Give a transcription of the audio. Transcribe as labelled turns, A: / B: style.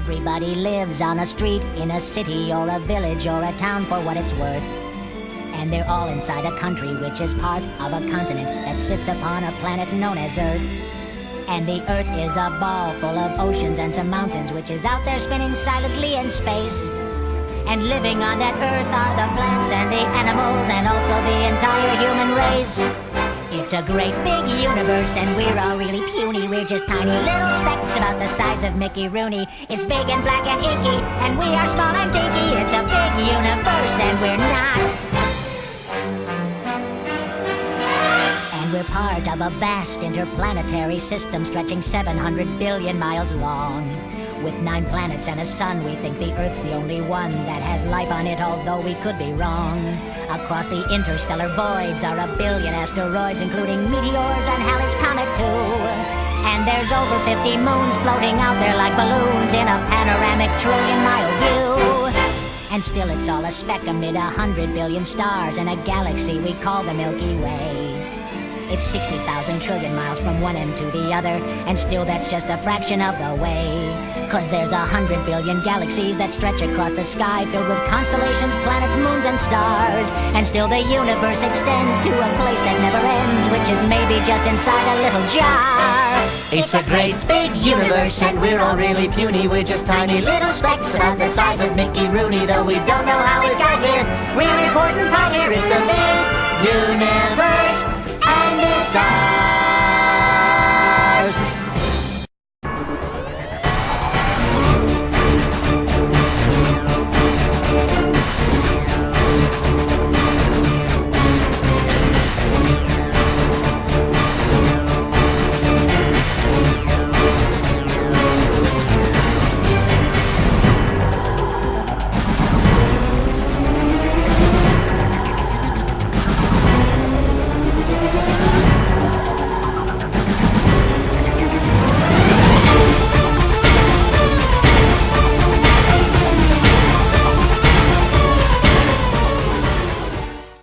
A: Everybody lives on a street, in a city or a village or a town for what it's worth. And they're all inside a country which is part of a continent that sits upon a planet known as Earth. And the Earth is a ball full of oceans and some mountains which is out there spinning silently in space. And living on that Earth are the plants and the animals and also the entire human race. It's a great big universe and we're all really puny. We're just tiny little specks about the size of Mickey Rooney. It's big and black and inky and we are small and dinky. It's a big universe and we're not. And we're part of a vast interplanetary system stretching 700 billion miles long. With 9 planets and a sun, we think the Earth's the only one that has life on it, although we could be wrong. Across the interstellar voids are a billion asteroids, including meteors and Halley's Comet too. And there's over 50 moons floating out there like balloons in a panoramic trillion-mile view. And still it's all a speck amid 100 billion stars in a galaxy we call the Milky Way. It's 60,000 trillion miles from one end to the other, and still that's just a fraction of the way. 'Cause there's 100 billion galaxies that stretch across the sky, filled with constellations, planets, moons, and stars. And still the universe extends to a place that never ends, which is maybe just inside a little jar.
B: It's a great big universe and we're all really puny. We're just tiny little specks about the size of Mickey Rooney. Though we don't know how it got here, we're an important part here. It's a big universe and it's ours.